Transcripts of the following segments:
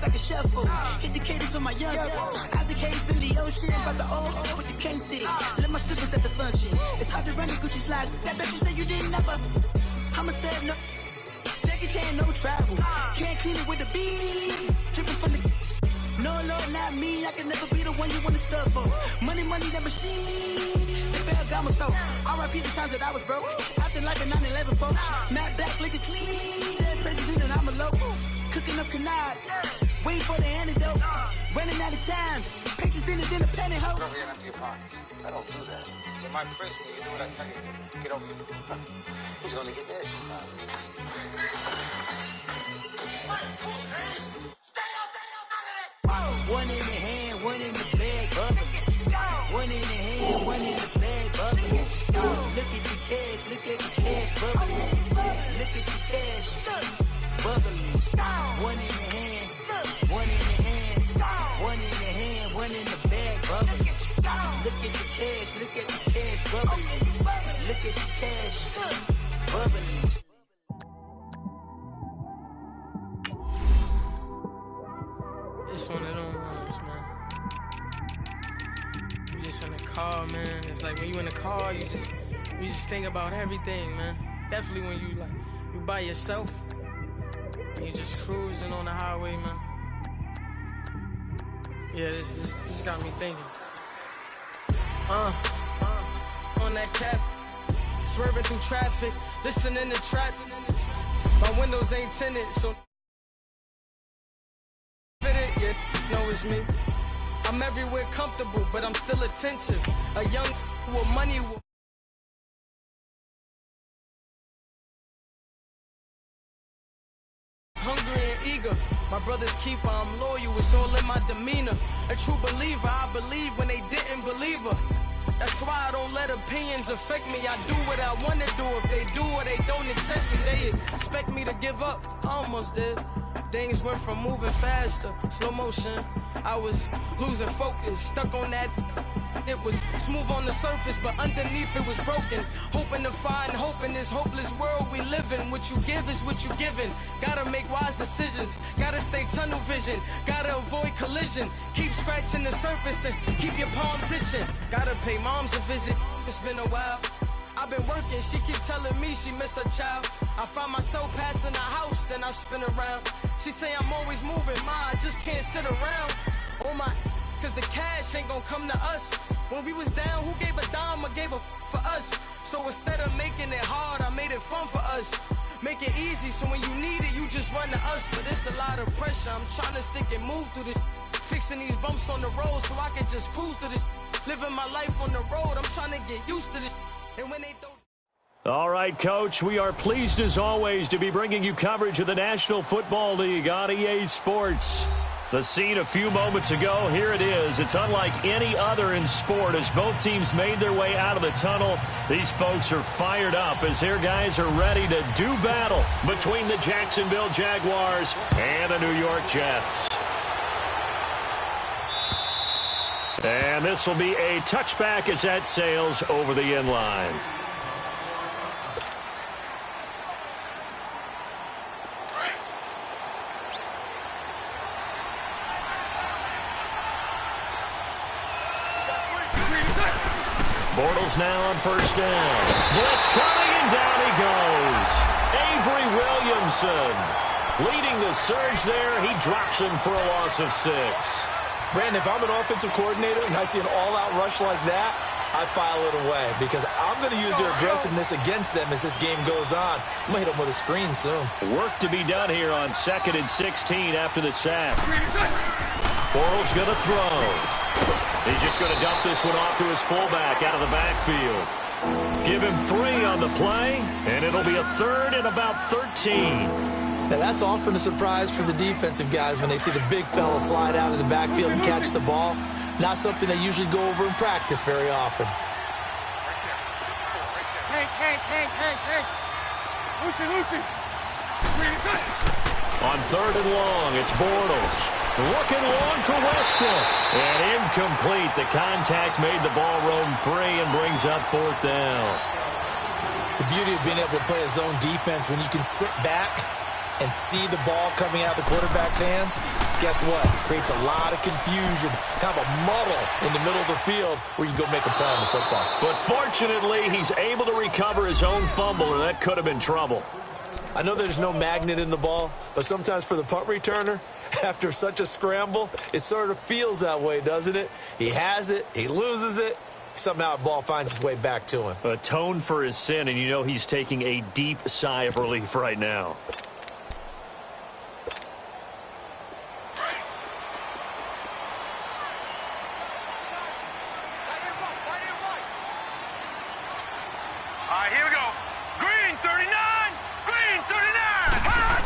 like a shuffle. Hit the cadence on my young. Isaac Hayes been the ocean, but the old with the cane stick. Let my slippers at the function. It's hard to run the Gucci slides. That bet you say you didn't never. I'm a step no. Jackie Chan, no travel. Can't clean it with the beat. Dripping from the. No, Lord, not me. I can never be the one you want to stuff for. Money, that machine. Gamma stove. R.I.P. the times that I was broke. Acting like a 9/11 folks. Matte black, liquor clean. Dead presses in and I'm a local. Cooking up canard. Waiting for the antidote. Running out of time. Patience thinner than a pantyhose. Over here, empty your pockets. I don't do that. You might press me. You do what I tell you. Get over here. He's gonna get nasty. One in the hand, one in the bag, bubbling. One in the hand, one in the bag, bubbling. Look at the cash, bubbling. Look at the cash, bubbling. One in the hand, one in the hand, one in the hand, one in the bag, bubbling. Look at the cash, bubbling. Look at the cash, bubbling. It's one of them ones, man. You just in the car, man. It's like when you in the car, you just think about everything, man. Definitely when you by yourself and you just cruising on the highway, man. Yeah, this got me thinking. On that cap, swerving through traffic, listening to trap. My windows ain't tinted, so. Yeah, know it's me. I'm everywhere comfortable, but I'm still attentive. A young with money. Hungry and eager. My brother's keeper, I'm loyal, it's all in my demeanor. A true believer, I believe when they didn't believe her. That's why I don't let opinions affect me. I do what I want to do. If they do or they don't accept me, they expect me to give up. I almost did. Things went from moving faster, slow motion. I was losing focus, stuck on that. It was smooth on the surface, but underneath it was broken. Hoping to find hope in this hopeless world we live in. What you give is what you given. Gotta make wise decisions. Gotta stay tunnel vision. Gotta avoid collision. Keep scratching the surface and keep your palms itching. Gotta pay moms a visit. It's been a while. I've been working, she keep telling me she miss her child. I find myself passing the house, then I spin around. She say I'm always moving, ma, I just can't sit around. Oh my, cause the cash ain't gonna come to us. When we was down, who gave a dime or gave a for us? So instead of making it hard, I made it fun for us. Make it easy, so when you need it, you just run to us. But it's a lot of pressure, I'm trying to stick and move through this. Fixing these bumps on the road so I can just cruise to this. Living my life on the road, I'm trying to get used to this. And when they don't. All right, Coach, we are pleased as always to be bringing you coverage of the National Football League on EA Sports. The scene a few moments ago, here it is. It's unlike any other in sport as both teams made their way out of the tunnel. These folks are fired up as their guys are ready to do battle between the Jacksonville Jaguars and the New York Jets. And this will be a touchback as that sails over the end line. Bortles now on first down. Blitz coming, and down he goes. Avery Williamson leading the surge there. He drops him for a loss of 6. Brandon, if I'm an offensive coordinator and I see an all-out rush like that, I file it away because I'm going to use their aggressiveness against them as this game goes on. I'm going to hit them with a screen soon. Work to be done here on 2nd and 16 after the sack. Bortles going to throw. He's just going to dump this one off to his fullback out of the backfield. Give him 3 on the play, and it'll be a 3rd and about 13. Now, that's often a surprise for the defensive guys when they see the big fella slide out of the backfield and catch the ball. Not something they usually go over in practice very often. Hey. Lucy. On 3rd and long, it's Bortles. Looking long for Westbrook. And incomplete. The contact made the ball roam free and brings up 4th down. The beauty of being able to play a zone defense when you can sit back and see the ball coming out of the quarterback's hands, guess what? Creates a lot of confusion, kind of a muddle in the middle of the field where you go make a play on the football. But fortunately, he's able to recover his own fumble, and that could have been trouble. I know there's no magnet in the ball, but sometimes for the punt returner, after such a scramble, it sort of feels that way, doesn't it? He has it, he loses it, somehow the ball finds its way back to him. Atone for his sin, and you know he's taking a deep sigh of relief right now. Here we go. Green 39! Green 39!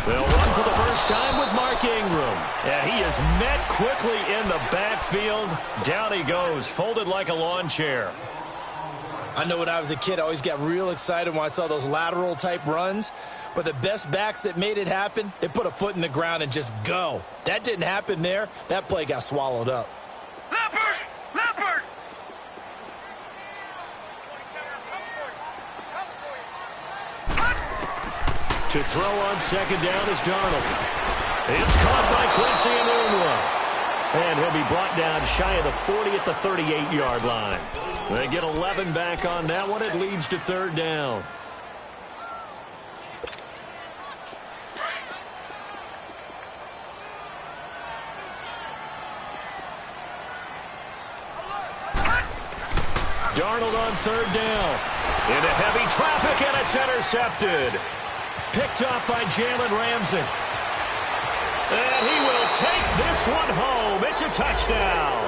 They'll run for the first time with Mark Ingram. And he is met quickly in the backfield. Down he goes, folded like a lawn chair. I know when I was a kid, I always got real excited when I saw those lateral-type runs. But the best backs that made it happen, they put a foot in the ground and just go. That didn't happen there. That play got swallowed up. Leopard! Leopard! To throw on second down is Darnold. It's caught by Quincy Enunwa. And he'll be brought down shy of the 40 at the 38-yard line. They get 11 back on that one. It leads to third down. Darnold on third down. Into heavy traffic, and it's intercepted. Picked up by Jalen Ramsey. And he will take this one home. It's a touchdown.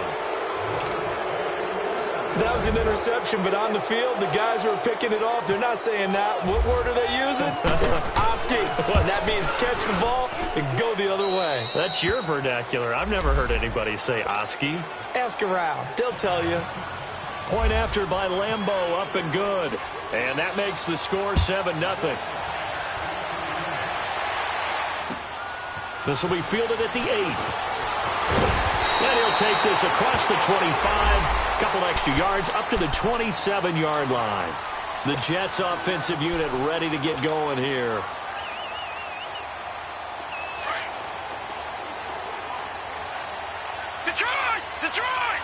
That was an interception, but on the field, the guys who are picking it off, they're not saying that. What word are they using? It's Oski. And that means catch the ball and go the other way. That's your vernacular. I've never heard anybody say Oski. Ask around. They'll tell you. Point after by Lambeau, up and good. And that makes the score 7-0. This will be fielded at the 8. And he'll take this across the 25. Couple extra yards up to the 27-yard line. The Jets offensive unit ready to get going here. Detroit! Detroit!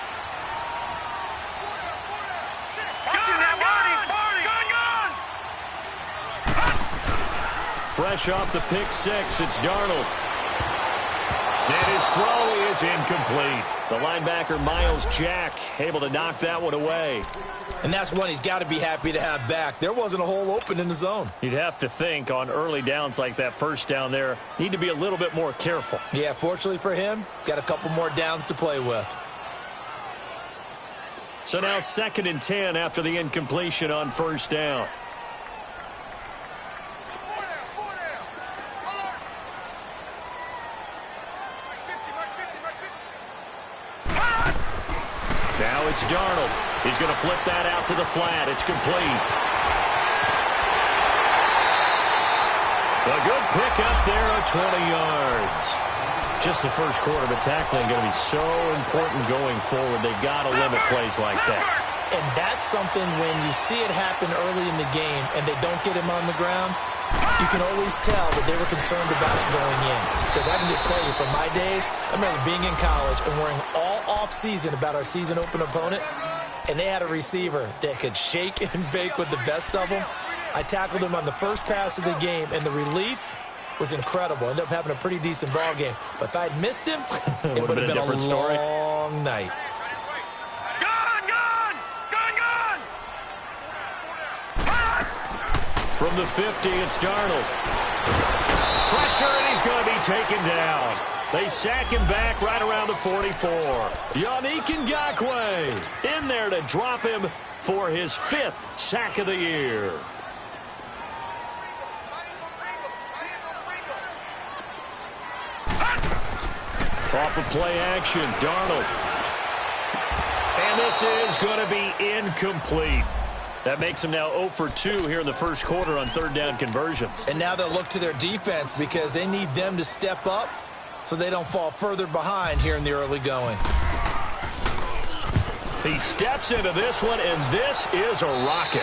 Fresh off the pick six, it's Darnold. And his throw is incomplete. The linebacker, Miles Jack, able to knock that one away. And that's one he's got to be happy to have back. There wasn't a hole open in the zone. You'd have to think on early downs like that first down there, need to be a little bit more careful. Yeah, fortunately for him, got a couple more downs to play with. So now 2nd and 10 after the incompletion on first down. Now it's Darnold. He's going to flip that out to the flat. It's complete. A good pick up there at 20 yards. Just the first quarter, but tackling going to be so important going forward. They've got to limit plays like that. And that's something when you see it happen early in the game and they don't get him on the ground, you can always tell that they were concerned about it going in. Because I can just tell you from my days, I remember being in college and worrying all off-season about our season open opponent, and they had a receiver that could shake and bake with the best of them. I tackled him on the first pass of the game, and the relief was incredible. Ended up having a pretty decent ball game. But if I'd missed him, it would have been a different story. Long night. From the 50, it's Darnold. Pressure, and he's going to be taken down. They sack him back right around the 44. Yannick Ngakoue in there to drop him for his 5th sack of the year. Off of play action, Darnold. And this is going to be incomplete. That makes them now 0 for 2 here in the first quarter on third down conversions. And now they'll look to their defense because they need them to step up so they don't fall further behind here in the early going. He steps into this one, and this is a rocket.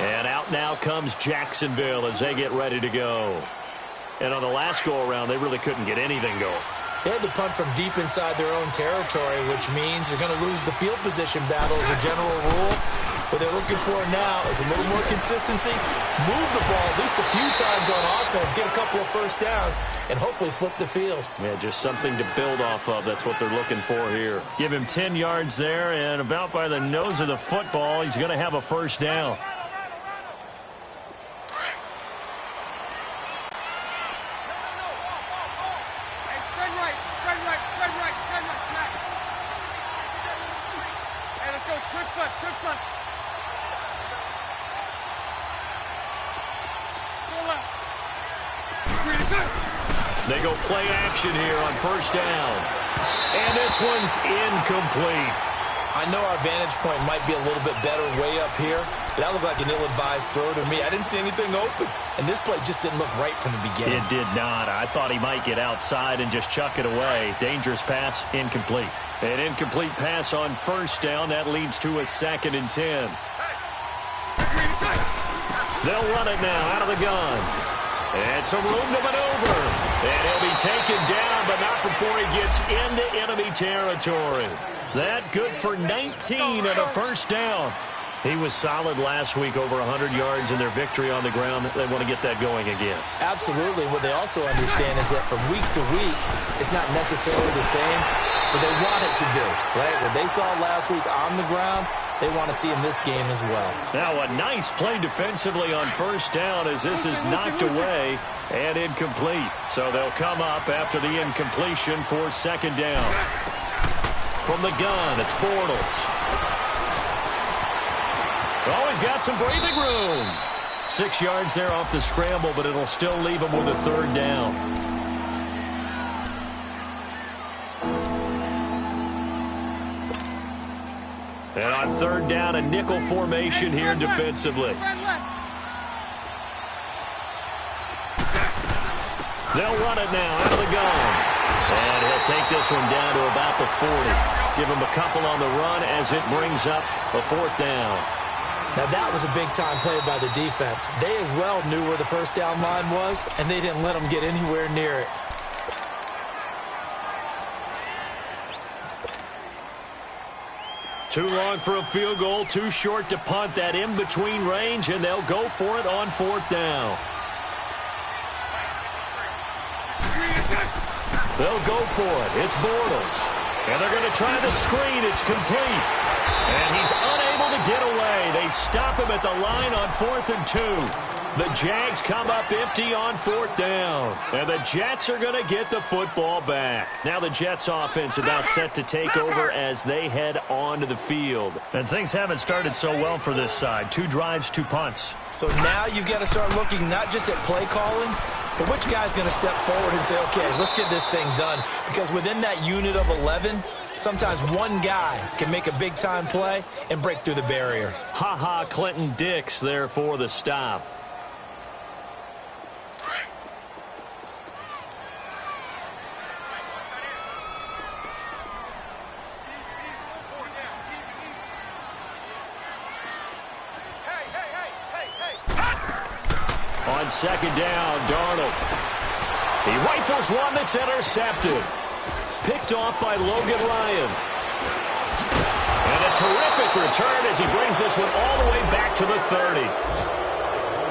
And out Out now comes Jacksonville as they get ready to go. And on the last go-around, they really couldn't get anything going. They had to punt from deep inside their own territory, which means they're going to lose the field position battle as a general rule. What they're looking for now is a little more consistency, move the ball at least a few times on offense, get a couple of first downs, and hopefully flip the field. Yeah, just something to build off of. That's what they're looking for here. Give him 10 yards there, and about by the nose of the football, he's going to have a first down. They go play action here on first down. And this one's incomplete. I know our vantage point might be a little bit better way up here, but that looked like an ill-advised throw to me. I didn't see anything open, and this play just didn't look right from the beginning. It did not. I thought he might get outside and just chuck it away. Dangerous pass, incomplete. An incomplete pass on first down. That leads to a 2nd and 10. They'll run it now out of the gun. And some room to maneuver. And he'll be taken down, but not before he gets into enemy territory. That good for 19 and a first down. He was solid last week, over 100 yards in their victory on the ground. They want to get that going again. Absolutely. What they also understand is that from week to week, it's not necessarily the same, but they want it to be, right? What they saw last week on the ground, they want to see in this game as well. Now a nice play defensively on first down as this is knocked away and incomplete. So they'll come up after the incompletion for 2nd down. From the gun, it's Bortles. Oh, he's got some breathing room. 6 yards there off the scramble, but it'll still leave him with a 3rd down. And on 3rd down, a nickel formation here defensively. They'll run it now out of the gun. And he'll take this one down to about the 40. Give him a couple on the run as it brings up a 4th down. Now that was a big-time play by the defense. They as well knew where the first down line was, and they didn't let them get anywhere near it. Too long for a field goal, too short to punt. That in-between range, and they'll go for it on 4th down. They'll go for it. It's Bortles. And they're going to try the screen. It's complete. And he's unable to get away. They stop him at the line on 4th and 2. The Jags come up empty on 4th down. And the Jets are going to get the football back. Now the Jets offense about set to take over as they head onto the field. And things haven't started so well for this side. 2 drives, 2 punts. So now you've got to start looking not just at play calling, but which guy's going to step forward and say, okay, let's get this thing done. Because within that unit of 11, sometimes one guy can make a big-time play and break through the barrier. Clinton Dix there for the stop. On 2nd down, Darnold. He rifles one that's intercepted. Picked off by Logan Ryan. And a terrific return as he brings this one all the way back to the 30.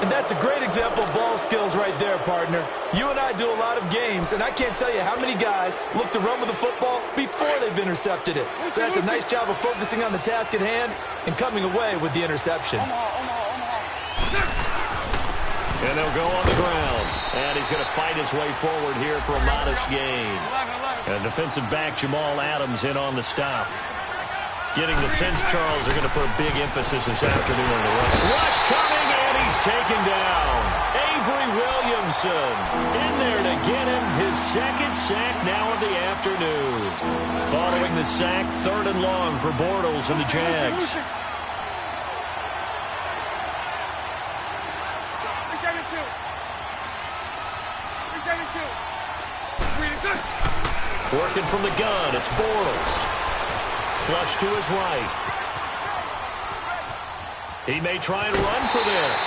And that's a great example of ball skills right there, partner. You and I do a lot of games, and I can't tell you how many guys look to run with the football before they've intercepted it. So that's a nice job of focusing on the task at hand and coming away with the interception. And they'll go on the ground. And he's going to fight his way forward here for a modest gain. And defensive back Jamal Adams in on the stop. Getting the sense Charles are going to put a big emphasis this afternoon on the rush. Rush coming, and he's taken down. Avery Williamson in there to get him his 2nd sack now of the afternoon. Following the sack, 3rd and long for Bortles and the Jags. Working from the gun, it's Bortles. Flush to his right. He may try and run for this.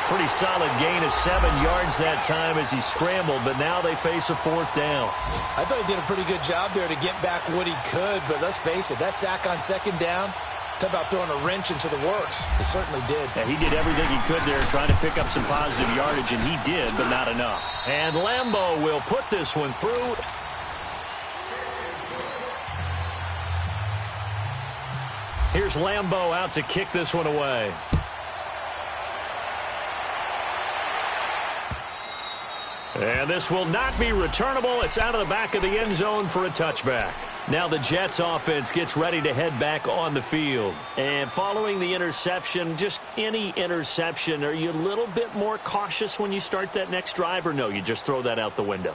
Pretty solid gain of 7 yards that time as he scrambled, but now they face a 4th down. I thought he did a pretty good job there to get back what he could, but let's face it, that sack on 2nd down, talk about throwing a wrench into the works. He certainly did. Yeah, he did everything he could there trying to pick up some positive yardage, and he did, but not enough. And Lambo will put this one through. Here's Lambo out to kick this one away. And this will not be returnable. It's out of the back of the end zone for a touchback. Now the Jets offense gets ready to head back on the field. And following the interception, just any interception, are you a little bit more cautious when you start that next drive, or no, you just throw that out the window?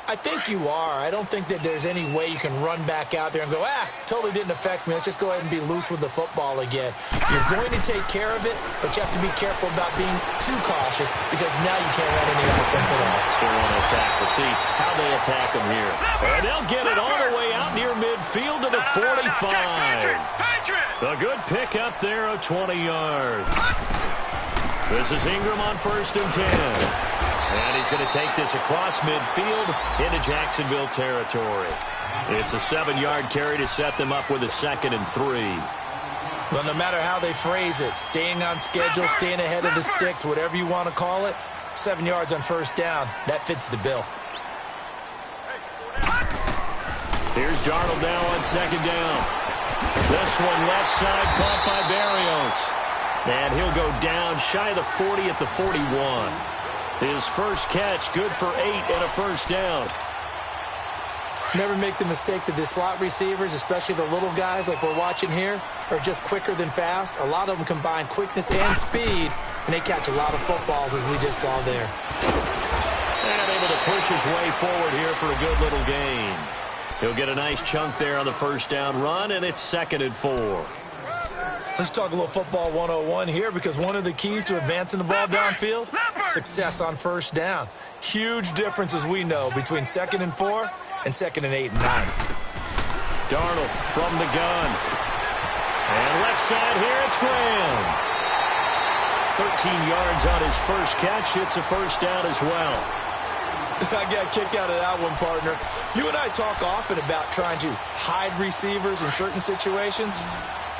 I think you are. I don't think that there's any way you can run back out there and go, totally didn't affect me. Let's just go ahead and be loose with the football again. You're going to take care of it, but you have to be careful about being too cautious because now you can't run any offense at all. Still want to attack. We'll see how they attack them here. And they'll get it all the way out near midfield to the 45. A good pick up there of 20 yards. This is Ingram on 1st and 10. And he's going to take this across midfield into Jacksonville territory. It's a 7-yard carry to set them up with a 2nd and 3. Well, no matter how they phrase it, staying on schedule, staying ahead of the sticks, whatever you want to call it, 7 yards on 1st down, that fits the bill. Here's Darnold now on 2nd down. This one left side caught by Barrios. And he'll go down shy of the 40 at the 41. His first catch, good for 8 and a 1st down. Never make the mistake that the slot receivers, especially the little guys like we're watching here, are just quicker than fast. A lot of them combine quickness and speed, and they catch a lot of footballs, as we just saw there. And able to push his way forward here for a good little gain. He'll get a nice chunk there on the 1st down run, and it's 2nd and 4. Let's talk a little football 101 here, because one of the keys to advancing the ball downfield, success on 1st down. Huge difference, as we know, between 2nd and 4 and 2nd and 8 and 9. Darnold from the gun. And left side here, it's Graham. 13 yards on his first catch. It's a 1st down as well. I got a kick out of that one, partner. You and I talk often about trying to hide receivers in certain situations.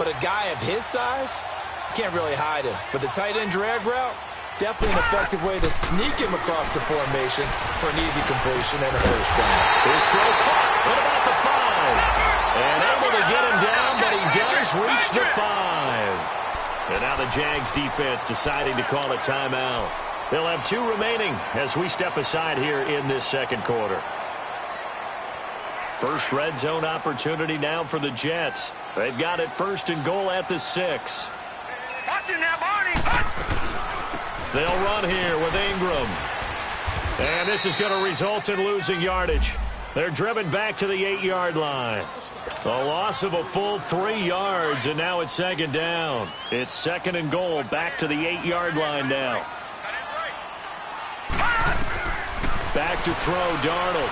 But a guy of his size, can't really hide him. But the tight end drag route, definitely an effective way to sneak him across the formation for an easy completion and a 1st down. His throw caught at about the 5. And able to get him down, but he does reach the 5. And now the Jags defense deciding to call a timeout. They'll have 2 remaining as we step aside here in this 2nd quarter. First red zone opportunity now for the Jets. They've got it 1st and goal at the 6. Watching that, Barney. They'll run here with Ingram. And this is going to result in losing yardage. They're driven back to the 8-yard line. A loss of a full 3 yards, and now it's 2nd down. It's 2nd and goal, back to the 8-yard line now. Back to throw, Darnold.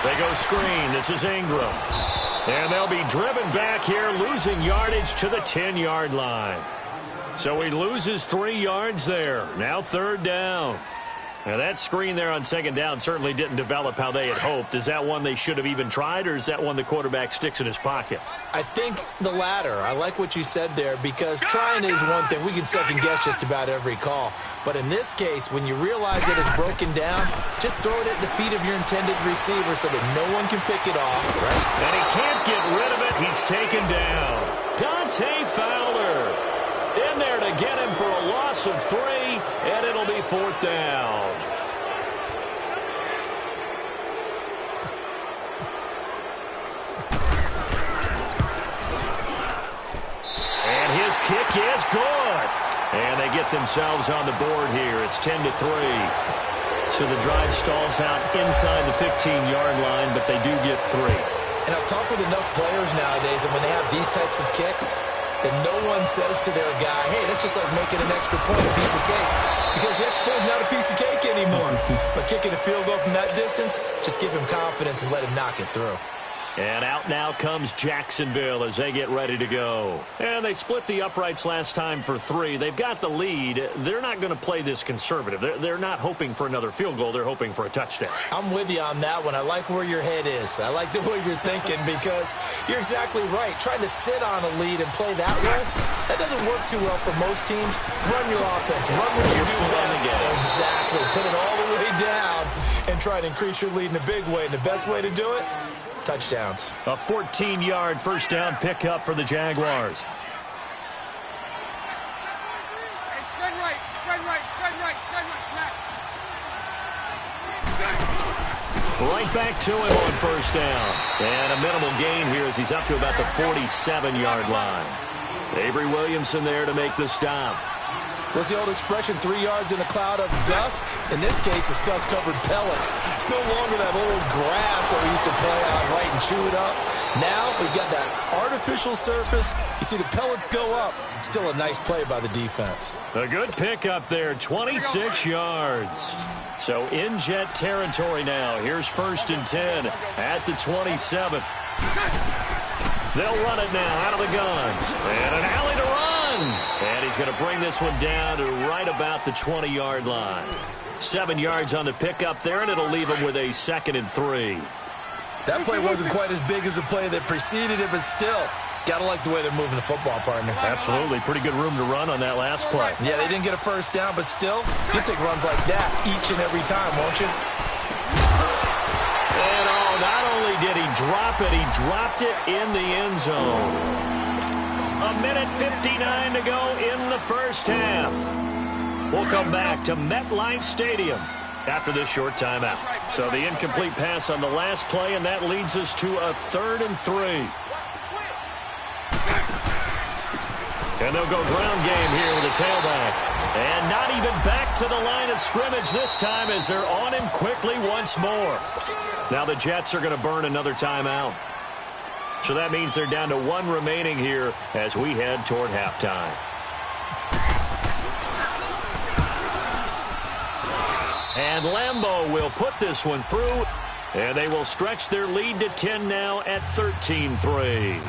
They go screen. This is Ingram. And they'll be driven back here, losing yardage to the 10-yard line. So he loses 3 yards there. Now 3rd down. Now that screen there on 2nd down certainly didn't develop how they had hoped. Is that one they should have even tried, or is that one the quarterback sticks in his pocket? I think the latter. I like what you said there, because trying is one thing. We can second-guess just about every call. But in this case, when you realize that it's broken down, just throw it at the feet of your intended receiver so that no one can pick it off. Right? And he can't get rid of it. He's taken down. Dante Fowler in there to get him for a loss of 3, and it'll be 4th down. And his kick is good. And they get themselves on the board here. It's 10-3. So the drive stalls out inside the 15-yard line, but they do get 3. And I've talked with enough players nowadays, and when they have these types of kicks, that no one says to their guy, hey, that's just like making an extra point, a piece of cake. Because the extra point is not a piece of cake anymore. But kicking a field goal from that distance, just give him confidence and let him knock it through. And out now comes Jacksonville as they get ready to go. And they split the uprights last time for 3. They've got the lead. They're not going to play this conservative. They're not hoping for another field goal. They're hoping for a touchdown. I'm with you on that one. I like where your head is. I like the way you're thinking because you're exactly right. Trying to sit on a lead and play that way, that doesn't work too well for most teams. Run your offense. Run what you do best. Exactly. Put it all the way down and try to increase your lead in a big way. And the best way to do it, touchdowns. A 14-yard first down pickup for the Jaguars. Spread right, snap. Right back to him on first down. And a minimal gain here as he's up to about the 47-yard line. Avery Williamson there to make the stop. What's the old expression, 3 yards in a cloud of dust? In this case, it's dust-covered pellets. It's no longer that old grass that we used to play on, right, and chew it up. Now we've got that artificial surface. You see the pellets go up. Still a nice play by the defense. A good pickup there, 26 yards. So in Jet territory now. Here's 1st and 10 at the 27. They'll run it now out of the gun. And an alley to run. And he's going to bring this one down to right about the 20-yard line. 7 yards on the pickup there, and it'll leave him with a 2nd and 3. That play wasn't quite as big as the play that preceded it, but still, got to like the way they're moving the football, partner. Absolutely. Pretty good room to run on that last play. Yeah, they didn't get a first down, but still, you'll take runs like that each and every time, won't you? And not only did he drop it, he dropped it in the end zone. A minute 59 to go in the first half. We'll come back to MetLife Stadium after this short timeout. So the incomplete pass on the last play, and that leads us to a 3rd and 3. And they'll go ground game here with a tailback. And not even back to the line of scrimmage this time as they're on him quickly once more. Now the Jets are going to burn another timeout. So that means they're down to 1 remaining here as we head toward halftime. And Lambeau will put this one through, and they will stretch their lead to 10 now at 13-3.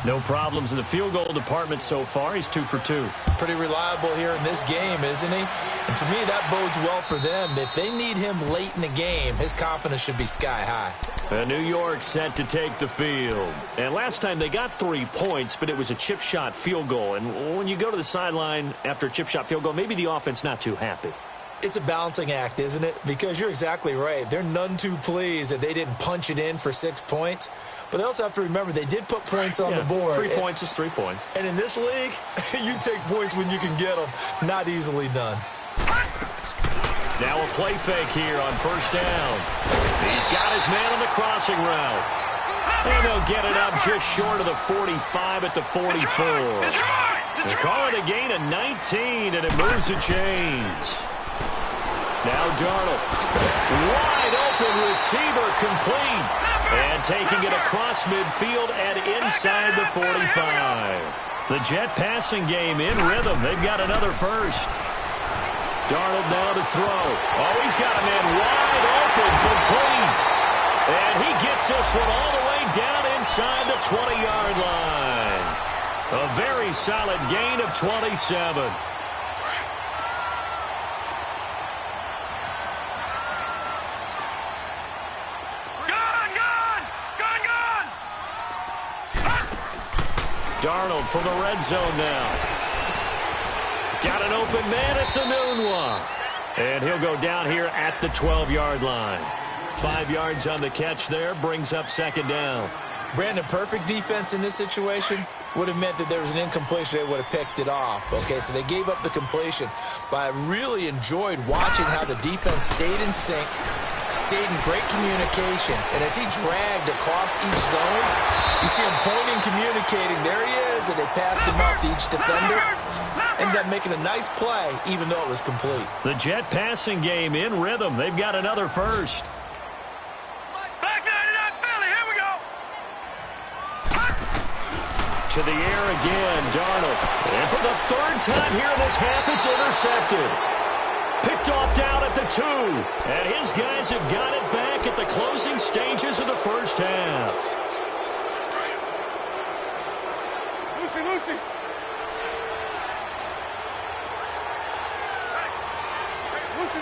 No problems in the field goal department so far. He's 2 for 2. Pretty reliable here in this game, isn't he? And to me, that bodes well for them. If they need him late in the game, his confidence should be sky high. New York set to take the field. And last time they got 3 points, but it was a chip shot field goal. And when you go to the sideline after a chip shot field goal, maybe the offense not too happy. It's a balancing act, isn't it? Because you're exactly right. They're none too pleased that they didn't punch it in for 6 points. But they also have to remember they did put points on the board. 3 points is 3 points. And in this league, you take points when you can get them. Not easily done. Now a play fake here on first down. He's got his man on the crossing route. And they'll get it up just short of the 45 at the 44. They call it a gain of 19, and it moves the chains. Now Darnold. Wide open receiver complete. And taking it across midfield and inside the 45. The Jet passing game in rhythm. They've got another first. Darnold now to throw. Oh, he's got a man wide open, complete. And he gets this one all the way down inside the 20-yard line. A very solid gain of 27. Darnold from the red zone now. Got an open man. It's Enunwa. And he'll go down here at the 12-yard line. 5 yards on the catch there. Brings up 2nd down. Brandon, perfect defense in this situation would have meant that there was an incompletion. They would have picked it off. Okay, so they gave up the completion. But I really enjoyed watching how the defense stayed in sync, stayed in great communication. And as he dragged across each zone, you see him pointing, communicating. There he is, and they passed him up to each defender. Ended up making a nice play, even though it was complete. The Jet passing game in rhythm. They've got another first. To the air again, Darnold. And for the 3rd time here in this half, it's intercepted. Picked off down at the 2. And his guys have got it back at the closing stages of the first half. Lucy.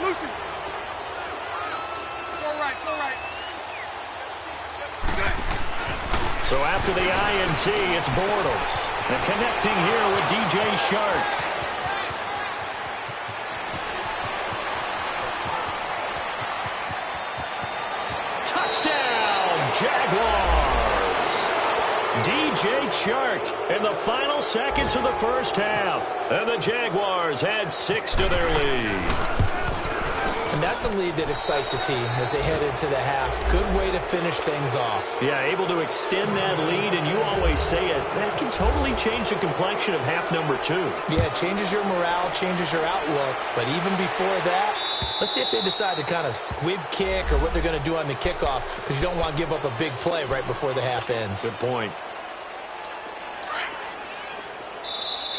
Lucy. It's all right, it's all right. So after the INT, it's Bortles. And connecting here with DJ Shark. Touchdown, Jaguars! DJ Chark in the final seconds of the first half. And the Jaguars had 6 to their lead. And that's a lead that excites a team as they head into the half. Good way to finish things off. Yeah, able to extend that lead, and you always say it, that can totally change the complexion of half number 2. Yeah, it changes your morale, changes your outlook. But even before that, let's see if they decide to kind of squib kick or what they're going to do on the kickoff, because you don't want to give up a big play right before the half ends. Good point.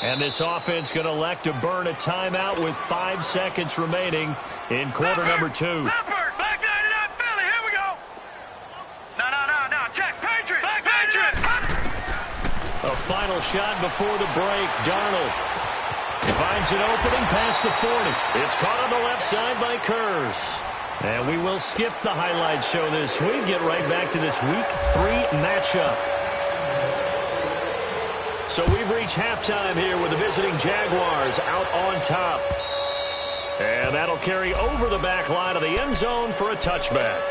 And this offense going to elect to burn a timeout with 5 seconds remaining in quarter number 2. Leopard, Black 99 Philly, here we go. No, Jack, Patriot, Black Patriot. A final shot before the break. Darnold finds an opening past the 40. It's caught on the left side by Kurz. And we will skip the highlight show this week. Get right back to this Week 3 matchup. So we've reached halftime here with the visiting Jaguars out on top. And that'll carry over the back line of the end zone for a touchback.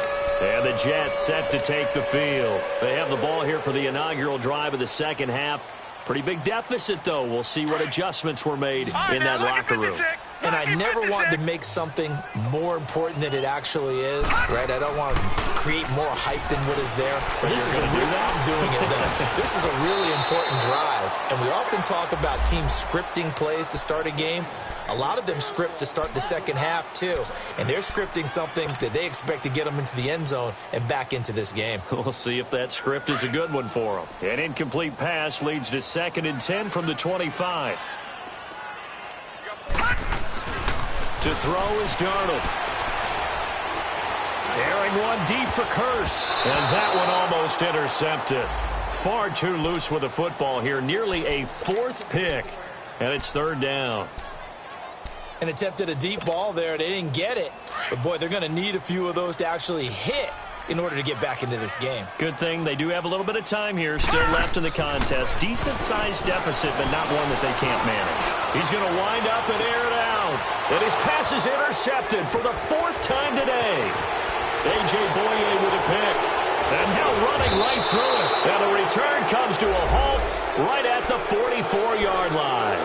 And the Jets set to take the field. They have the ball here for the inaugural drive of the second half. Pretty big deficit, though. We'll see what adjustments were made in that locker room. And I never wanted to make something more important than it actually is, right? I don't want to create more hype than what is there. But this is I'm doing it, though. This is a really important drive. And we often talk about teams scripting plays to start a game. A lot of them script to start the second half, too. And they're scripting something that they expect to get them into the end zone and back into this game. We'll see if that script is a good one for them. An incomplete pass leads to 2nd and 10 from the 25. To throw is Darnold. Airing one deep for Kurz. And that one almost intercepted. Far too loose with the football here. Nearly a 4th pick. And it's 3rd down. And attempted a deep ball there. They didn't get it. But, boy, they're going to need a few of those to actually hit in order to get back into this game. Good thing they do have a little bit of time here still left in the contest. Decent-sized deficit, but not one that they can't manage. He's going to wind up and air it out. And his pass is intercepted for the 4th time today. A.J. Boye with a pick. And now running right through it. And the return comes to a halt right at the 44-yard line.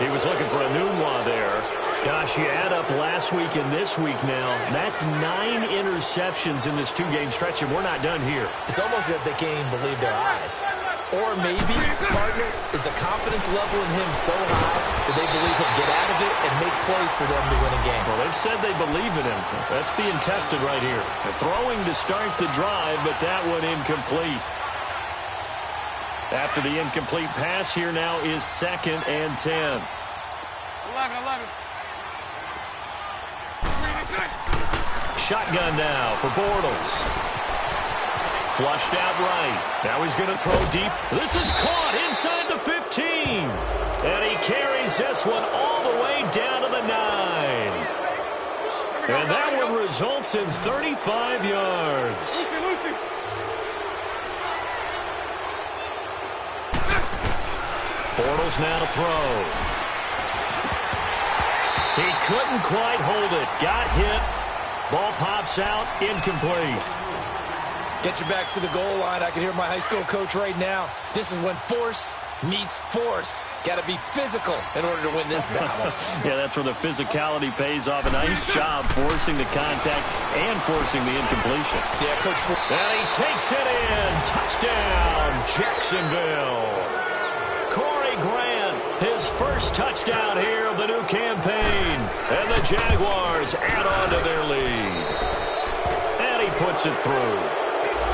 He was looking for a new one there. Gosh, you add up last week and this week now. That's 9 interceptions in this 2-game stretch, and we're not done here. It's almost as if they can't even believe their eyes. Or maybe, partner, is the confidence level in him so high that they believe he'll get out of it and make plays for them to win a game. Well, they've said they believe in him. That's being tested right here. They're throwing to start the drive, but that one incomplete. After the incomplete pass, here now is 2nd and 10. 11. Shotgun now for Bortles. Flushed out right. Now he's going to throw deep. This is caught inside the 15. And he carries this one all the way down to the 9. And that one results in 35 yards. Lucy. Bortles now to throw. He couldn't quite hold it. Got hit. Ball pops out. Incomplete. Get your backs to the goal line. I can hear my high school coach right now. This is when force meets force. Got to be physical in order to win this battle. Yeah, that's where the physicality pays off. A nice job forcing the contact and forcing the incompletion. Yeah, Coach. And he takes it in. Touchdown, Jacksonville. Corey Grant, his first touchdown here of the new campaign. And the Jaguars add on to their lead. And he puts it through.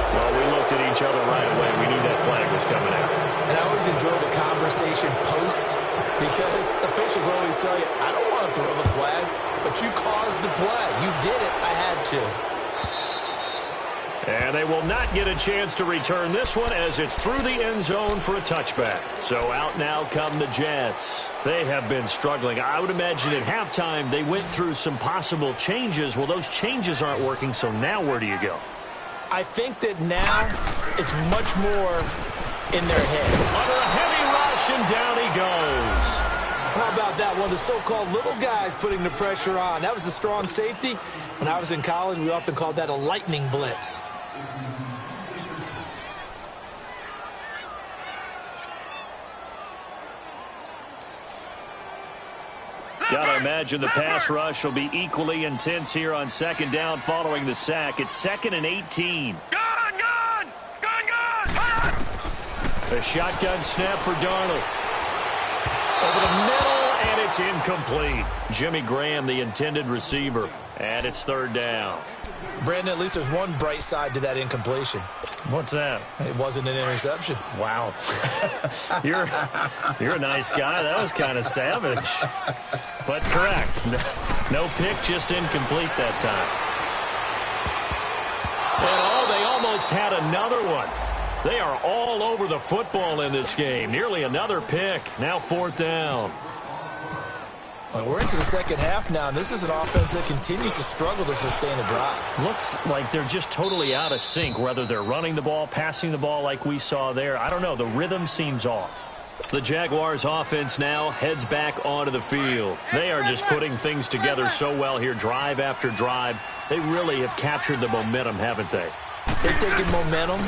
Well, we looked at each other right away. We knew that flag was coming out. And I always enjoy the conversation post because officials always tell you, I don't want to throw the flag, but you caused the play. You did it. I had to. And they will not get a chance to return this one as it's through the end zone for a touchback. So out now come the Jets. They have been struggling. I would imagine at halftime they went through some possible changes. Well, those changes aren't working, so now where do you go? I think that now it's much more in their head. Under a heavy rush, and down he goes. How about that? One of the so-called little guys putting the pressure on. That was the strong safety. When I was in college, we often called that a lightning blitz. Gotta imagine the pass rush will be equally intense here on second down following the sack. It's 2nd and 18. Gun! A shotgun snap for Darnold. Over the middle, and it's incomplete. Jimmy Graham, the intended receiver. And it's 3rd down. Brandon, at least there's one bright side to that incompletion. What's that? It wasn't an interception. Wow. You're a nice guy. That was kind of savage. But correct. No pick, just incomplete that time. And they almost had another one. They are all over the football in this game. Nearly another pick. Now 4th down. Well, we're into the second half now, and this is an offense that continues to struggle to sustain a drive. Looks like they're just totally out of sync, whether they're running the ball, passing the ball like we saw there. I don't know. The rhythm seems off. The Jaguars offense now heads back onto the field. They are just putting things together so well here, drive after drive. They really have captured the momentum, haven't they? They're taking momentum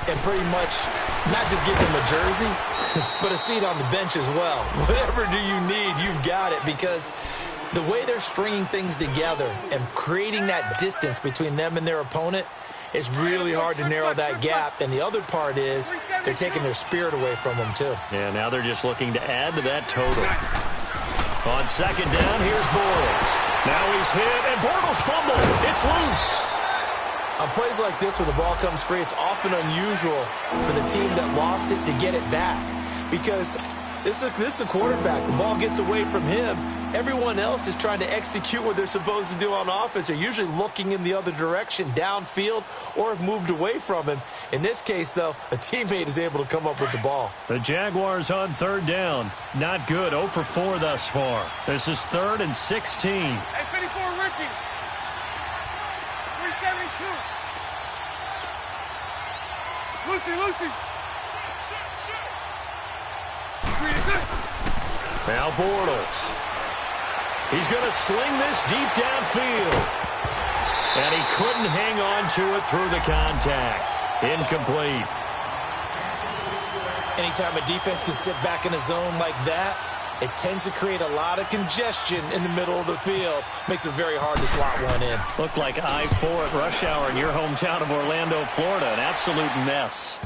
and pretty much not just give them a jersey, but a seat on the bench as well. Whatever do you need, you've got it, because the way they're stringing things together and creating that distance between them and their opponent, it's really hard to narrow that gap. And the other part is they're taking their spirit away from them, too. Yeah, now they're just looking to add to that total. On second down, here's Bortles. Now he's hit, and Bortles fumbled. It's loose. On plays like this where the ball comes free, it's often unusual for the team that lost it to get it back, because this is a quarterback. The ball gets away from him. Everyone else is trying to execute what they're supposed to do on offense. They're usually looking in the other direction, downfield, or have moved away from him. In this case, though, a teammate is able to come up with the ball. The Jaguars on 3rd down. Not good. 0 for 4 thus far. This is 3rd and 16. Hey, 54, Ricky. 372. Lucy. Now Bortles. He's going to sling this deep downfield. And he couldn't hang on to it through the contact. Incomplete. Anytime a defense can sit back in a zone like that, it tends to create a lot of congestion in the middle of the field. Makes it very hard to slot one in. Looked like I-4 at rush hour in your hometown of Orlando, Florida. An absolute mess.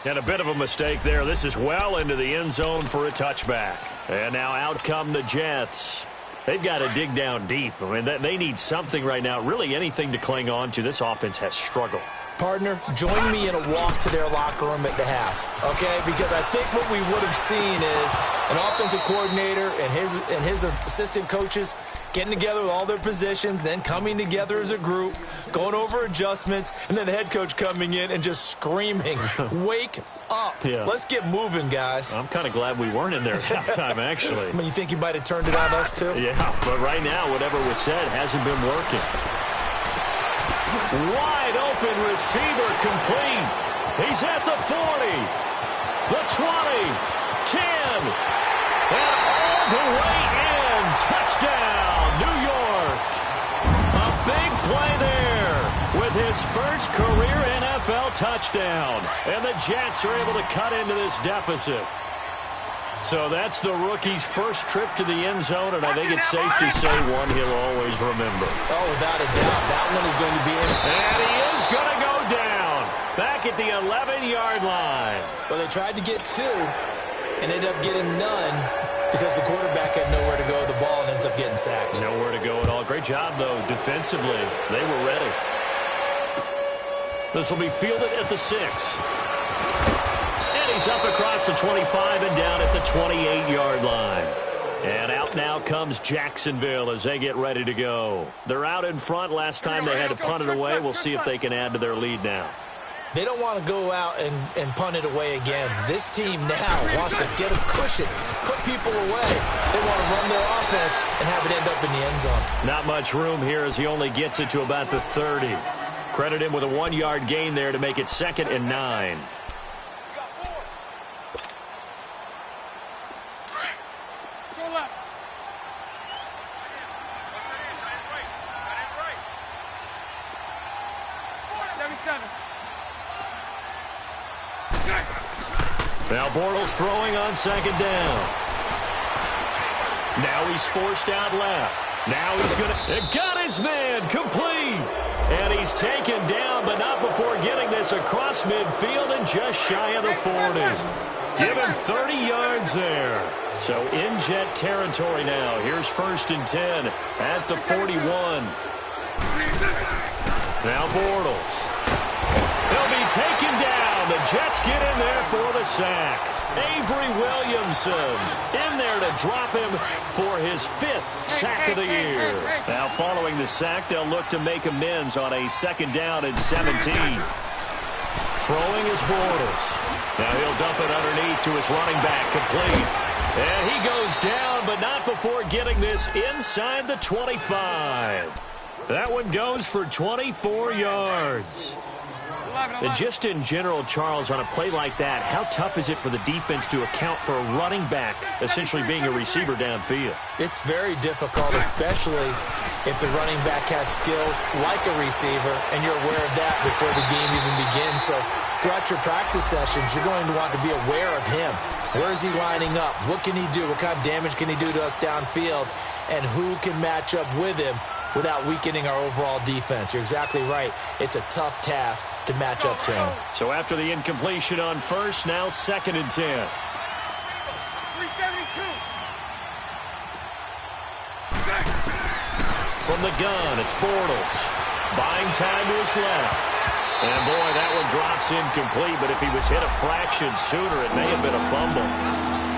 And a bit of a mistake there. This is well into the end zone for a touchback. And now out come the Jets. They've got to dig down deep. I mean, they need something right now, really anything to cling on to. This offense has struggled. Partner, join me in a walk to their locker room at the half, okay? Because I think what we would have seen is an offensive coordinator and his assistant coaches getting together with all their positions, then coming together as a group, going over adjustments, and then the head coach coming in and just screaming, wake up. Yeah. Let's get moving, guys. I'm kind of glad we weren't in there at halftime, actually. I mean, you think you might have turned it on us, too? Yeah, but right now, whatever was said hasn't been working. Wide open receiver complete. He's at the 40, the 20, 10, and all the way in. Touchdown, New York. A big play there with his first career NFL touchdown. And the Jets are able to cut into this deficit. So that's the rookie's first trip to the end zone, and I think it's safe to say one he'll always remember. Oh, without a doubt. That one is going to be in. And he is going to go down back at the 11-yard line. Well, they tried to get 2 and ended up getting none because the quarterback had nowhere to go with the ball and ends up getting sacked. Nowhere to go at all. Great job, though, defensively. They were ready. This will be fielded at the 6. And he's up across the 25 and down at the 28-yard line. And out now comes Jacksonville as they get ready to go. They're out in front. Last time they had to punt it away. We'll see if they can add to their lead now. They don't want to go out and punt it away again. This team now wants to get a cushion, put people away. They want to run their offense and have it end up in the end zone. Not much room here as he only gets it to about the 30. Credit him with a 1-yard gain there to make it 2nd and 9. Now Bortles throwing on 2nd down. Now he's forced out left. Now he's going to... Got his man complete. And he's taken down, but not before getting this across midfield and just shy of the 40. Give him 30 yards there. So in jet territory now. Here's 1st and 10 at the 41. Now Bortles. He'll be taken down. The Jets get in there for the sack. Avery Williamson in there to drop him for his 5th sack of the year. Now following the sack, they'll look to make amends on a 2nd down and 17. Throwing is Bortles. Now he'll dump it underneath to his running back, complete. And he goes down, but not before getting this inside the 25. That one goes for 24 yards. And just in general, Charles, on a play like that, how tough is it for the defense to account for a running back essentially being a receiver downfield? It's very difficult, especially if the running back has skills like a receiver, and you're aware of that before the game even begins. So throughout your practice sessions, you're going to want to be aware of him. Where is he lining up? What can he do? What kind of damage can he do to us downfield? And who can match up with him without weakening our overall defense? You're exactly right. It's a tough task to match up to him. So after the incompletion on 1st, now 2nd and 10. 372. From the gun, it's Bortles. Buying time to his left. And boy, that one drops incomplete, but if he was hit a fraction sooner, it may have been a fumble.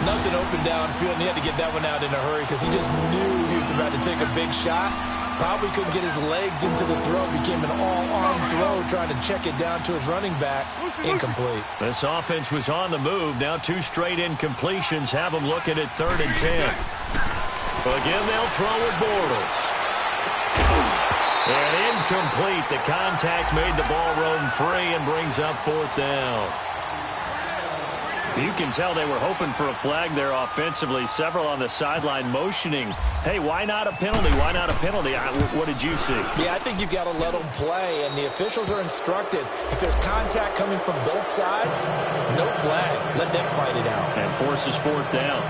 Nothing open downfield, and he had to get that one out in a hurry because he just knew he was about to take a big shot. Probably couldn't get his legs into the throw. Became an all-arm throw trying to check it down to his running back. Incomplete. This offense was on the move. Now 2 straight incompletions have them looking at 3rd and 10. Again, they'll throw with Bortles. And incomplete. The contact made the ball roam free and brings up 4th down. You can tell they were hoping for a flag there offensively. Several on the sideline motioning, hey, why not a penalty? Why not a penalty? What did you see? Yeah, I think you've got to let them play, and the officials are instructed. If there's contact coming from both sides, no flag. Let them fight it out. And forces 4th down.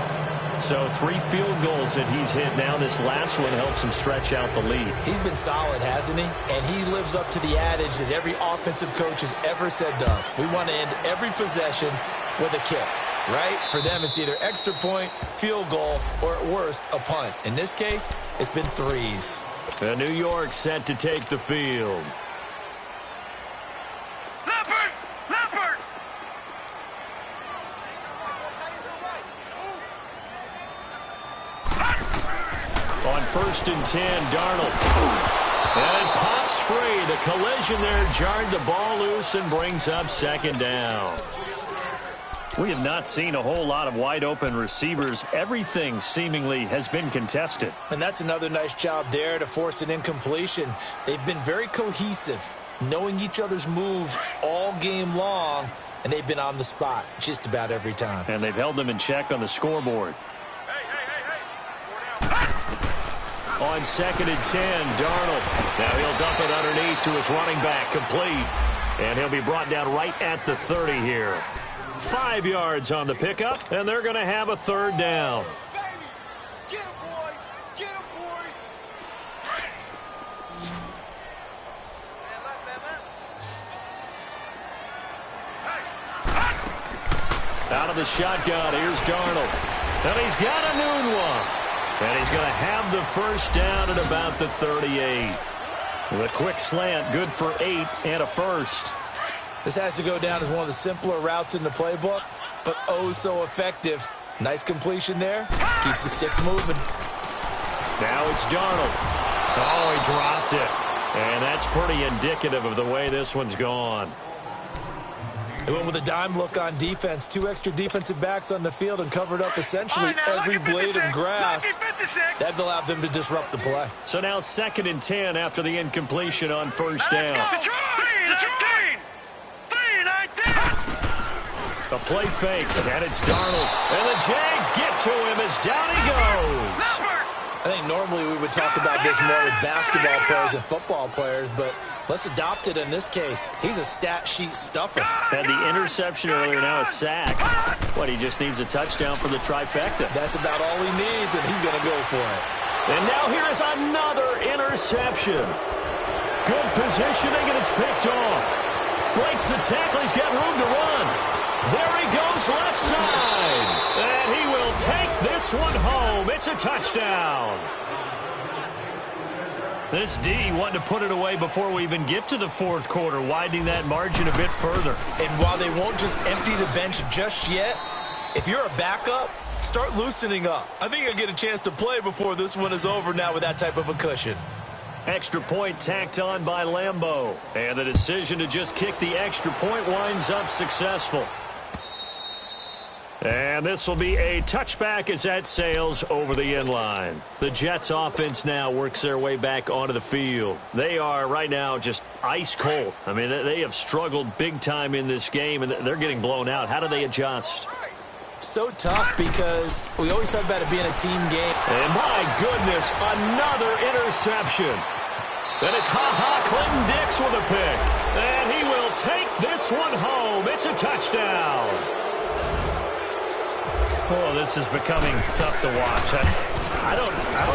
So 3 field goals that he's hit now. This last one helps him stretch out the lead. He's been solid, hasn't he? And he lives up to the adage that every offensive coach has ever said to us. We want to end every possession with a kick, right? For them, it's either extra point, field goal, or at worst, a punt. In this case, it's been 3s. And New York set to take the field. Leopard! Leopard! On 1st and 10, Darnold. And it pops free. The collision there jarred the ball loose and brings up 2nd down. We have not seen a whole lot of wide-open receivers. Everything seemingly has been contested. And that's another nice job there to force an incompletion. They've been very cohesive, knowing each other's moves all game long, and they've been on the spot just about every time. And they've held them in check on the scoreboard. On 2nd and 10, Darnold. Now he'll dump it underneath to his running back, complete. And he'll be brought down right at the 30 here. 5 yards on the pickup, and they're going to have a 3rd down. Get him, boy! Get him, boy! Out of the shotgun, here's Darnold. And he's got a noon one. And he's going to have the 1st down at about the 38. With a quick slant, good for 8 and a 1st. This has to go down as one of the simpler routes in the playbook, but oh so effective. Nice completion there. Keeps the sticks moving. Now it's Darnold. Oh, he dropped it. And that's pretty indicative of the way this one's gone. They went with a dime look on defense. 2 extra defensive backs on the field and covered up essentially every blade of grass. That allowed them to disrupt the play. So now 2nd and 10 after the incompletion on first down. The play fake, and it's Darnold. And the Jags get to him as down he goes. I think normally we would talk about this more with basketball players and football players, but let's adopt it in this case. He's a stat sheet stuffer. Had the interception earlier, now a sack. What, he just needs a touchdown for the trifecta. That's about all he needs, and he's going to go for it. And now here is another interception. Good positioning, and it's picked off. Breaks the tackle, he's got room to run. There he goes left side. And he will take this one home. It's a touchdown. This D wanting to put it away before we even get to the 4th quarter, widening that margin a bit further. And while they won't just empty the bench just yet, if you're a backup, start loosening up. I think you'll get a chance to play before this one is over now with that type of a cushion. Extra point tacked on by Lambeau. And the decision to just kick the extra point winds up successful. And this will be a touchback as that sails over the inline. The Jets offense now works their way back onto the field. They are right now just ice cold. I mean, they have struggled big time in this game, and they're getting blown out. How do they adjust? So tough because we always talk about it being a team game. And my goodness, another interception. And it's Clinton Dix with a pick. And he will take this one home. It's a touchdown. Oh, this is becoming tough to watch. I don't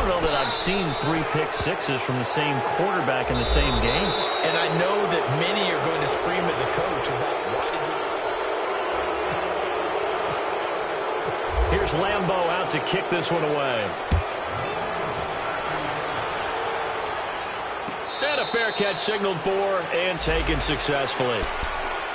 know that I've seen 3 pick sixes from the same quarterback in the same game. And I know that many are going to scream at the coach about why did you... Here's Lambeau out to kick this one away. And a fair catch signaled for and taken successfully.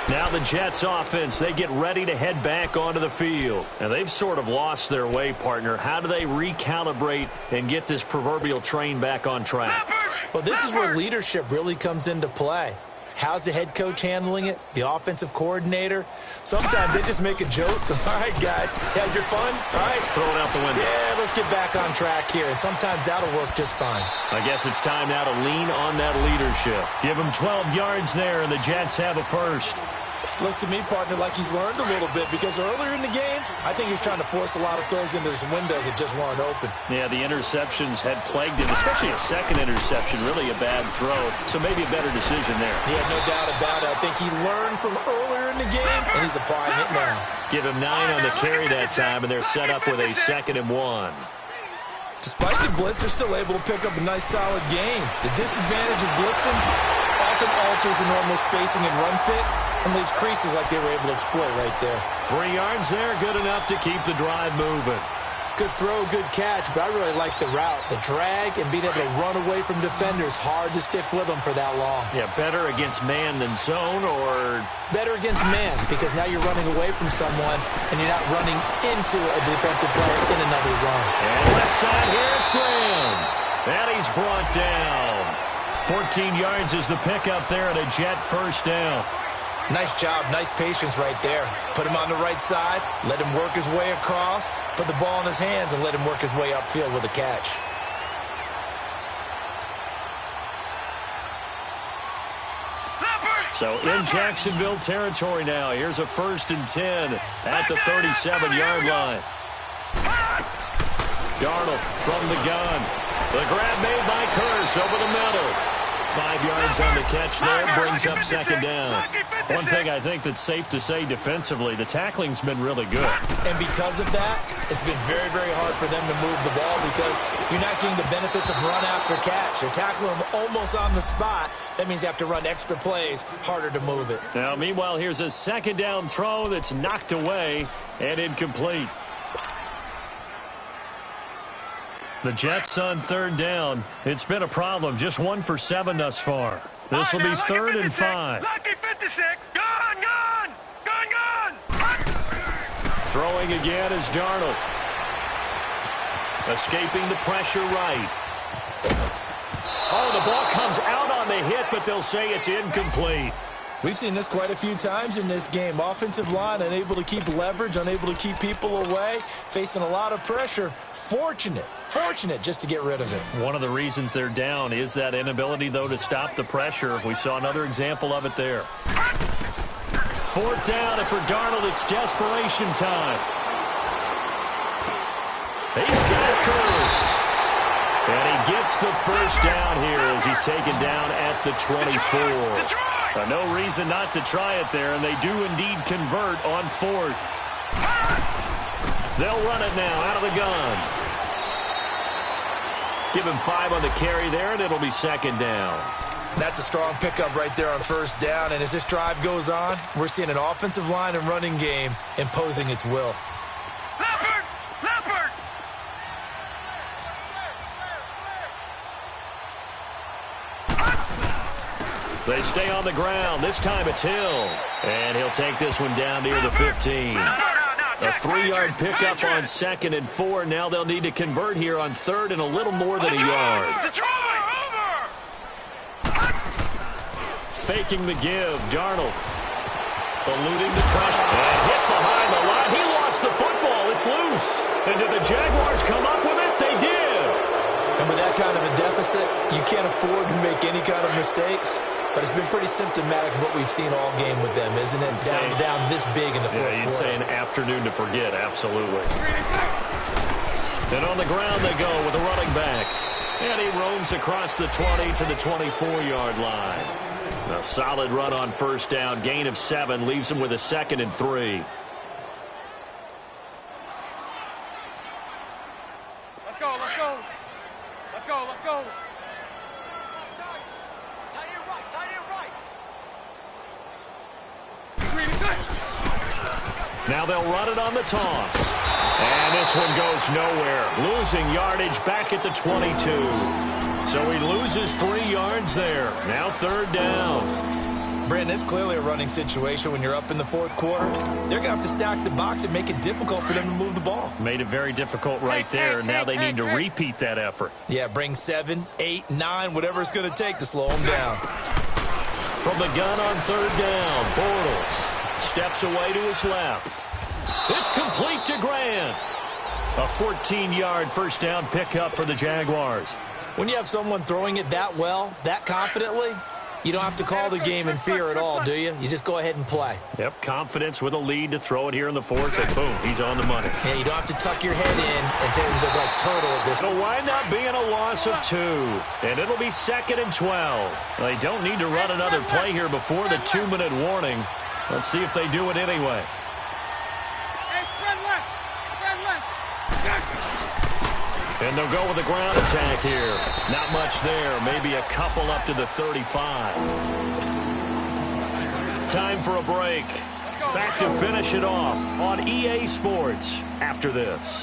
Now the Jets offense, they get ready to head back onto the field. And they've sort of lost their way, partner. How do they recalibrate and get this proverbial train back on track? Well, this is where leadership really comes into play. How's the head coach handling it? The offensive coordinator? Sometimes they just make a joke. All right, guys, had your fun? All right. Throw it out the window. Yeah, let's get back on track here. And sometimes that'll work just fine. I guess it's time now to lean on that leadership. Give them 12 yards there, and the Jets have a first. Looks to me, partner, like he's learned a little bit because earlier in the game, I think he was trying to force a lot of throws into some windows that just weren't open. Yeah, the interceptions had plagued him, especially a second interception, really a bad throw. So maybe a better decision there. Yeah, no doubt about it. I think he learned from earlier in the game, and he's applying it now. Give him 9 on the carry that time, and they're set up with a 2nd and 1. Despite the blitz, they're still able to pick up a nice, solid game. The disadvantage of blitzing often alters the normal spacing and run fits and leaves creases like they were able to exploit right there. 3 yards there, good enough to keep the drive moving. Good throw, good catch, but I really like the route. The drag and being able to run away from defenders, hard to stick with them for that long. Yeah, better against man than zone, or... Better against man, because now you're running away from someone and you're not running into a defensive player in another zone. And left side here, it's Graham. And he's brought down. 14 yards is the pickup there and a Jet first down. Nice job, nice patience right there. Put him on the right side, let him work his way across, put the ball in his hands, and let him work his way upfield with a catch. So in Jacksonville territory now. Here's a 1st and 10 at the 37-yard line. Darnold from the gun. The grab made by Curse over the middle. 5 yards on the catch there, brings up 2nd down. One thing I think that's safe to say defensively, the tackling's been really good. And because of that, it's been very, very hard for them to move the ball because you're not getting the benefits of run after catch. You're tackling them almost on the spot. That means you have to run extra plays, harder to move it. Now, meanwhile, here's a 2nd down throw that's knocked away and incomplete. The Jets on 3rd down. It's been a problem. Just 1 for 7 thus far. This will be 3rd and 5. Lucky 56. Gone. Throwing again is Darnold. Escaping the pressure right. Oh, the ball comes out on the hit, but they'll say it's incomplete. We've seen this quite a few times in this game. Offensive line unable to keep leverage, unable to keep people away, facing a lot of pressure. Fortunate just to get rid of it. One of the reasons they're down is that inability, though, to stop the pressure. We saw another example of it there. Fourth down, and for Darnold, it's desperation time. He's got a curse. And he gets the first down here as he's taken down at the 24. No reason not to try it there, and they do indeed convert on fourth. They'll run it now out of the gun. Give him 5 on the carry there, and it'll be second down. That's a strong pickup right there on first down, and as this drive goes on, we're seeing an offensive line and running game imposing its will. Leopard! They stay on the ground. This time it's Hill. And he'll take this one down near the 15. A 3-yard pickup on 2nd and 4. Now they'll need to convert here on 3rd and a little more than a yard. Faking the give. Darnold eluding the pressure. And hit behind the line. He lost the football. It's loose. And did the Jaguars come up with it? They did. And with that kind of a deficit, you can't afford to make any kind of mistakes. But it's been pretty symptomatic of what we've seen all game with them, isn't it? Down this big in the fourth quarter. Yeah, you'd say an afternoon to forget, absolutely. Then on the ground they go with a running back. And he roams across the 20 to the 24-yard line. A solid run on first down. Gain of 7 leaves him with a 2nd and 3. Let's go. Now they'll run it on the toss. And this one goes nowhere. Losing yardage back at the 22. So he loses 3 yards there. Now 3rd down. Brandon, it's clearly a running situation when you're up in the fourth quarter. They're going to have to stack the box and make it difficult for them to move the ball. Made it very difficult right there. Now they need to repeat that effort. Yeah, bring 7, 8, 9, whatever it's going to take to slow them down. From the gun on 3rd down, Bortles steps away to his left. It's complete to Grant. A 14-yard first down pickup for the Jaguars. When you have someone throwing it that well, that confidently, you don't have to call the game in fear at all, do you? You just go ahead and play. Yep, confidence with a lead to throw it here in the fourth, and boom, he's on the money. Yeah, you don't have to tuck your head in and take look like turtle at this. It'll wind up being a loss of 2, and it'll be 2nd and 12. They don't need to run another play here before the 2-minute warning. Let's see if they do it anyway. And they'll go with a ground attack here. Not much there. Maybe a couple up to the 35. Time for a break. Back to finish it off on EA Sports after this.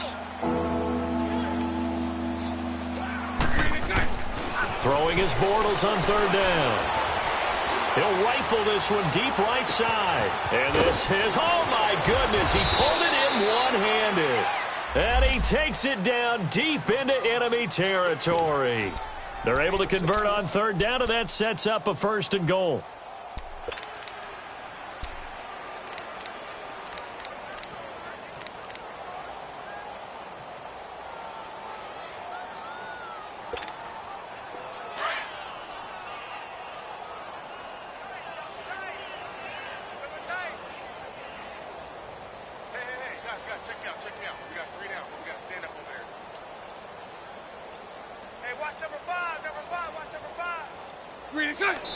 Throwing his Bortles on 3rd down. He'll rifle this one deep right side. And this is, oh my goodness, he pulled it in one-handed. And he takes it down deep into enemy territory. They're able to convert on 3rd down, and that sets up a 1st and goal.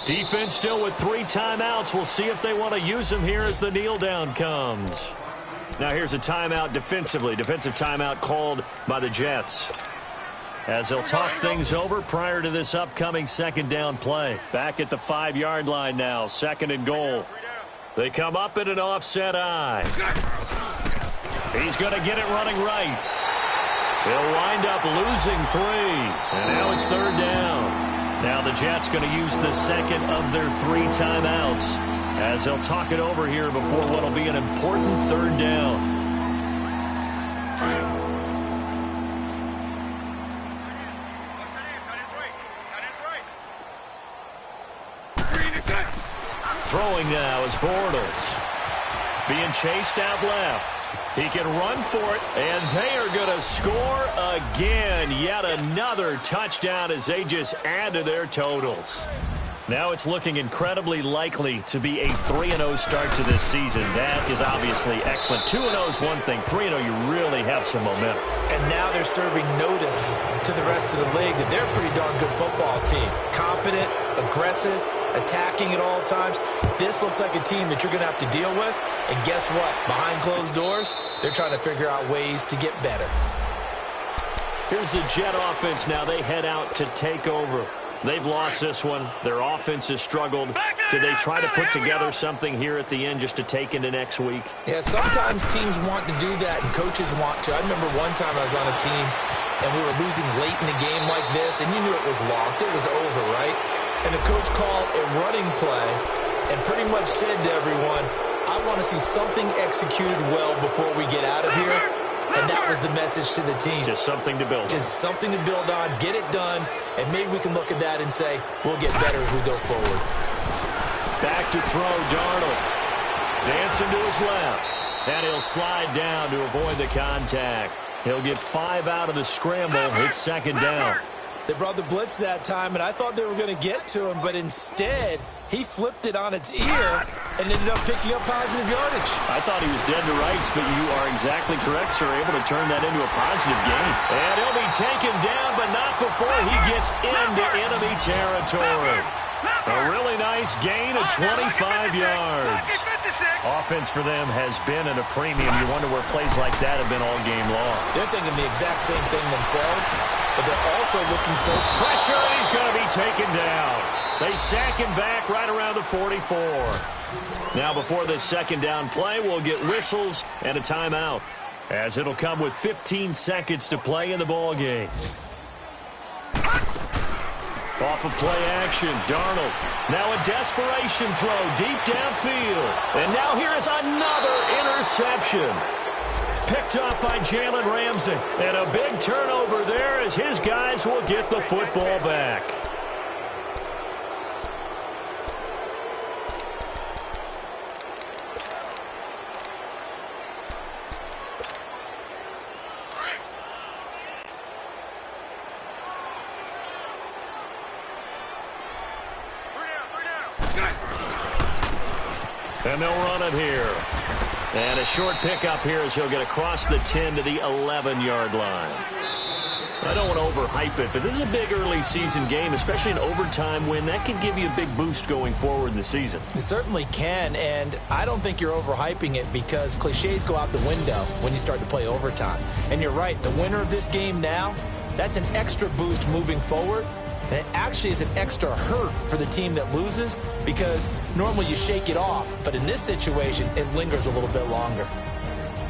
Defense still with 3 timeouts. We'll see if they want to use them here as the kneel down comes. Now here's a timeout defensively. Defensive timeout called by the Jets. As they'll talk things over prior to this upcoming 2nd down play. Back at the 5-yard line now. 2nd and goal. They come up in an offset eye. He's going to get it running right. He'll wind up losing 3. And now it's 3rd down. Now the Jets going to use the 2nd of their 3 timeouts as they'll talk it over here before what will be an important 3rd down. Throwing now is Bortles. Being chased out left. He can run for it, and they are going to score again. Yet another touchdown as they just add to their totals. Now it's looking incredibly likely to be a 3-0 start to this season. That is obviously excellent. 2-0 is one thing. 3-0, you really have some momentum. And now they're serving notice to the rest of the league that they're a pretty darn good football team. Confident, aggressive, attacking at all times. This looks like a team that you're going to have to deal with. And guess what? Behind closed doors, they're trying to figure out ways to get better. Here's the Jet offense now. They head out to take over. They've lost this one. Their offense has struggled. Do they try to put together something here at the end just to take into next week? Yeah, sometimes teams want to do that and coaches want to. I remember one time I was on a team and we were losing late in a game like this, and you knew it was lost. It was over, right? And the coach called a running play and pretty much said to everyone, I want to see something executed well before we get out of here. And that was the message to the team. Just something to build on. Just something to build on, get it done, and maybe we can look at that and say, we'll get better as we go forward. Back to throw, Darnold. Dancing to his left. And he'll slide down to avoid the contact. He'll get 5 out of the scramble. It's second down. They brought the blitz that time, and I thought they were going to get to him, but instead, he flipped it on its ear and ended up picking up positive yardage. I thought he was dead to rights, but you are exactly correct, sir. Able to turn that into a positive gain. And he'll be taken down, but not before he gets into enemy territory. A really nice gain of 25 yards. Offense for them has been at a premium. You wonder where plays like that have been all game long. They're thinking the exact same thing themselves, but they're also looking for pressure, and he's going to be taken down. They sack him back right around the 44. Now before this second down play, we'll get whistles and a timeout, as it'll come with 15 seconds to play in the ball game. Off of play action, Darnold. Now a desperation throw deep downfield. And now here is another interception. Picked up by Jalen Ramsey. And a big turnover there as his guys will get the football back. And they'll run it here. And a short pickup here as he'll get across the 10 to the 11-yard line. I don't want to overhype it, but this is a big early season game, especially an overtime win. That can give you a big boost going forward in the season. It certainly can, and I don't think you're overhyping it because cliches go out the window when you start to play overtime. And you're right, the winner of this game now, that's an extra boost moving forward. And it actually is an extra hurt for the team that loses because normally you shake it off. But in this situation, it lingers a little bit longer.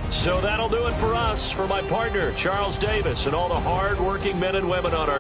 So that'll do it for us. For my partner, Charles Davis, and all the hard-working men and women on our